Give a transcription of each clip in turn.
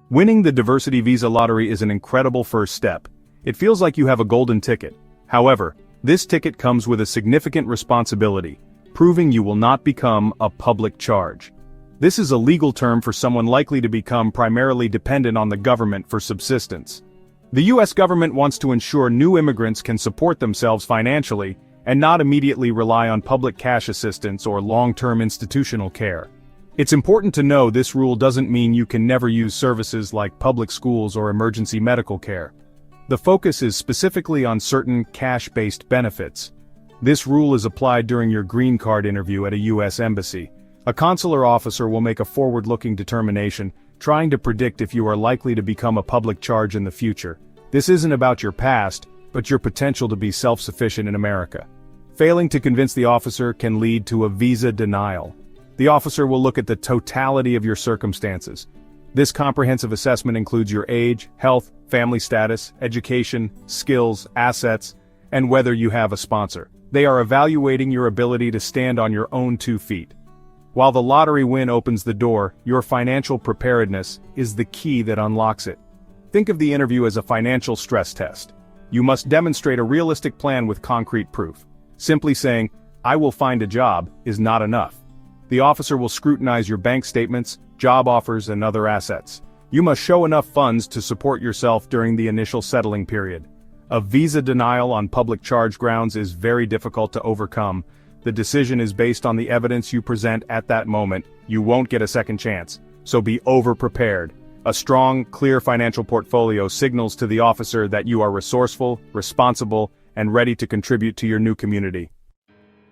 Winning the diversity visa lottery is an incredible first step. It feels like you have a golden ticket. However, this ticket comes with a significant responsibility, proving you will not become a public charge. This is a legal term for someone likely to become primarily dependent on the government for subsistence. The U.S. government wants to ensure new immigrants can support themselves financially and not immediately rely on public cash assistance or long-term institutional care. It's important to know this rule doesn't mean you can never use services like public schools or emergency medical care. The focus is specifically on certain cash-based benefits. This rule is applied during your green card interview at a U.S. embassy. A consular officer will make a forward-looking determination, trying to predict if you are likely to become a public charge in the future. This isn't about your past, but your potential to be self-sufficient in America. Failing to convince the officer can lead to a visa denial. The officer will look at the totality of your circumstances. This comprehensive assessment includes your age, health, family status, education, skills, assets, and whether you have a sponsor. They are evaluating your ability to stand on your own 2 feet. While the lottery win opens the door, your financial preparedness is the key that unlocks it. Think of the interview as a financial stress test. You must demonstrate a realistic plan with concrete proof. Simply saying, "I will find a job," is not enough. The officer will scrutinize your bank statements, job offers, and other assets. You must show enough funds to support yourself during the initial settling period. A visa denial on public charge grounds is very difficult to overcome. The decision is based on the evidence you present at that moment. You won't get a second chance, so be over-prepared. A strong, clear financial portfolio signals to the officer that you are resourceful, responsible, and ready to contribute to your new community.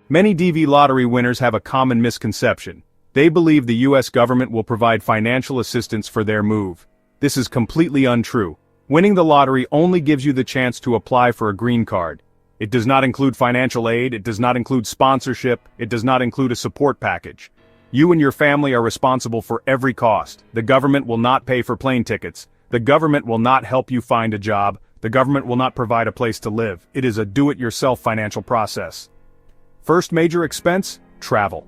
Many DV lottery winners have a common misconception. They believe the U.S. government will provide financial assistance for their move. This is completely untrue. Winning the lottery only gives you the chance to apply for a green card. It does not include financial aid, it does not include sponsorship, it does not include a support package. You and your family are responsible for every cost. The government will not pay for plane tickets. The government will not help you find a job. The government will not provide a place to live. It is a do-it-yourself financial process. First major expense? Travel.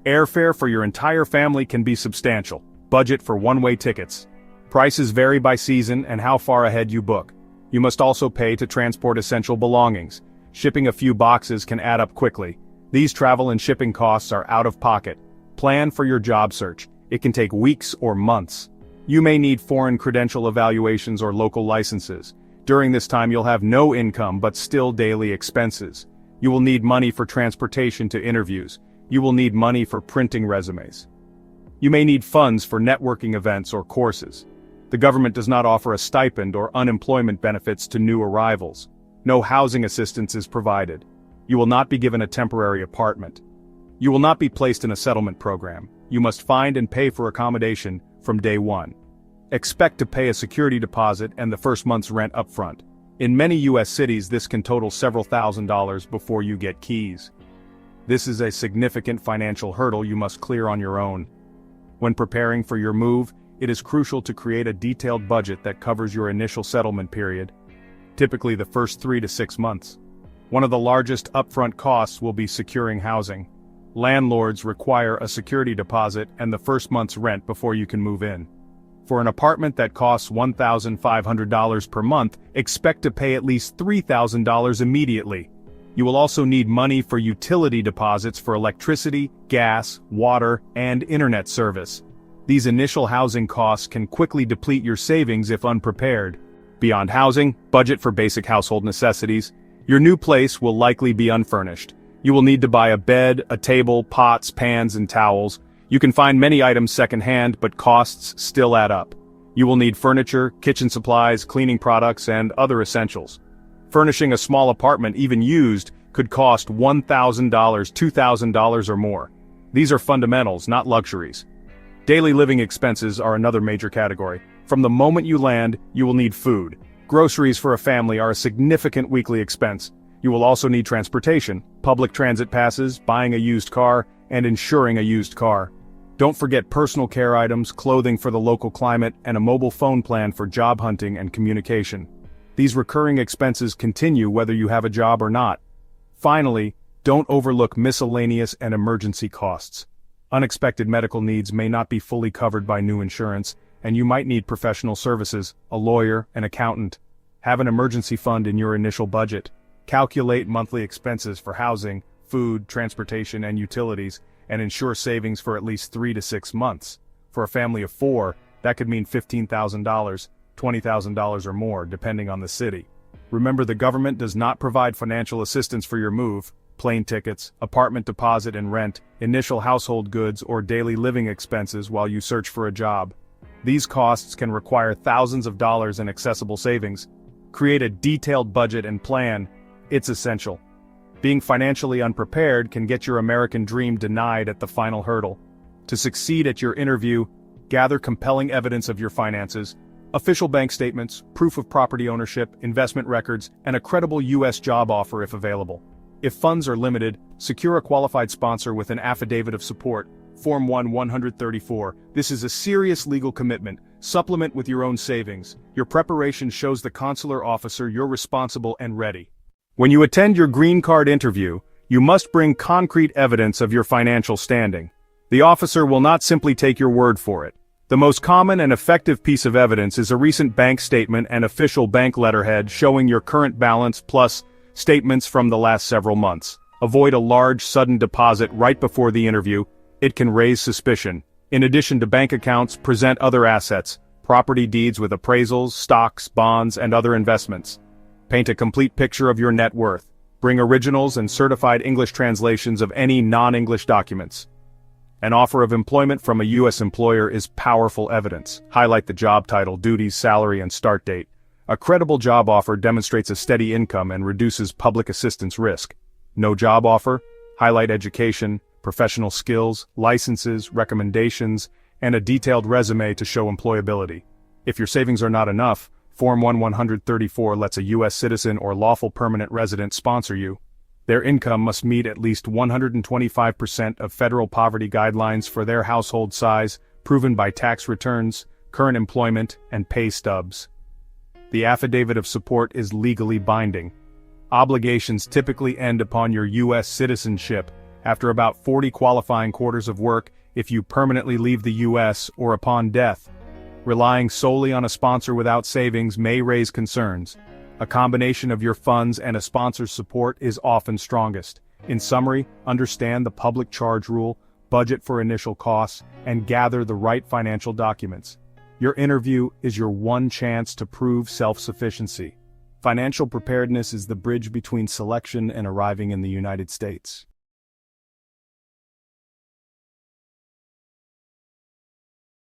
Airfare for your entire family can be substantial. Budget for one-way tickets. Prices vary by season and how far ahead you book. You must also pay to transport essential belongings. Shipping a few boxes can add up quickly. These travel and shipping costs are out of pocket. Plan for your job search. It can take weeks or months. You may need foreign credential evaluations or local licenses. During this time you'll have no income but still daily expenses. You will need money for transportation to interviews. You will need money for printing resumes. You may need funds for networking events or courses. The government does not offer a stipend or unemployment benefits to new arrivals. No housing assistance is provided. You will not be given a temporary apartment. You will not be placed in a settlement program. You must find and pay for accommodation from day one. Expect to pay a security deposit and the first month's rent upfront. In many U.S. cities this can total several $1,000s before you get keys. This is a significant financial hurdle you must clear on your own. When preparing for your move, it is crucial to create a detailed budget that covers your initial settlement period, typically the first 3 to 6 months. One of the largest upfront costs will be securing housing. Landlords require a security deposit and the first month's rent before you can move in. For an apartment that costs $1,500 per month, expect to pay at least $3,000 immediately. You will also need money for utility deposits for electricity, gas, water, and internet service. These initial housing costs can quickly deplete your savings if unprepared. Beyond housing, budget for basic household necessities. Your new place will likely be unfurnished. You will need to buy a bed, a table, pots, pans, and towels. You can find many items secondhand, but costs still add up. You will need furniture, kitchen supplies, cleaning products, and other essentials. Furnishing a small apartment, even used, could cost $1,000, $2,000 or more. These are fundamentals, not luxuries. Daily living expenses are another major category. From the moment you land, you will need food. Groceries for a family are a significant weekly expense. You will also need transportation, public transit passes, buying a used car, and insuring a used car. Don't forget personal care items, clothing for the local climate, and a mobile phone plan for job hunting and communication. These recurring expenses continue whether you have a job or not. Finally, don't overlook miscellaneous and emergency costs. Unexpected medical needs may not be fully covered by new insurance, and you might need professional services, a lawyer, an accountant. Have an emergency fund in your initial budget. Calculate monthly expenses for housing, food, transportation, and utilities, and ensure savings for at least 3 to 6 months. For a family of 4, that could mean $15,000, $20,000 or more, depending on the city. Remember, the government does not provide financial assistance for your move, plane tickets, apartment deposit and rent, initial household goods, or daily living expenses while you search for a job. These costs can require thousands of dollars in accessible savings. Create a detailed budget and plan. It's essential. Being financially unprepared can get your American dream denied at the final hurdle. To succeed at your interview, gather compelling evidence of your finances, official bank statements, proof of property ownership, investment records, and a credible U.S. job offer if available. If funds are limited, secure a qualified sponsor with an affidavit of support, Form 134. This is a serious legal commitment. Supplement with your own savings. Your preparation shows the consular officer you're responsible and ready. When you attend your green card interview, you must bring concrete evidence of your financial standing. The officer will not simply take your word for it. The most common and effective piece of evidence is a recent bank statement and official bank letterhead showing your current balance plus statements from the last several months. Avoid a large, sudden deposit right before the interview. It can raise suspicion. In addition to bank accounts, present other assets, property deeds with appraisals, stocks, bonds, and other investments. Paint a complete picture of your net worth. Bring originals and certified English translations of any non-English documents. An offer of employment from a U.S. employer is powerful evidence. Highlight the job title, duties, salary, and start date. A credible job offer demonstrates a steady income and reduces public assistance risk. No job offer? Highlight education, professional skills, licenses, recommendations, and a detailed resume to show employability. If your savings are not enough, Form 134 lets a U.S. citizen or lawful permanent resident sponsor you. Their income must meet at least 125% of federal poverty guidelines for their household size, proven by tax returns, current employment, and pay stubs. The affidavit of support is legally binding. Obligations typically end upon your U.S. citizenship, after about 40 qualifying quarters of work if you permanently leave the U.S. or upon death. Relying solely on a sponsor without savings may raise concerns. A combination of your funds and a sponsor's support is often strongest. In summary, understand the public charge rule, budget for initial costs, and gather the right financial documents. Your interview is your one chance to prove self-sufficiency. Financial preparedness is the bridge between selection and arriving in the United States.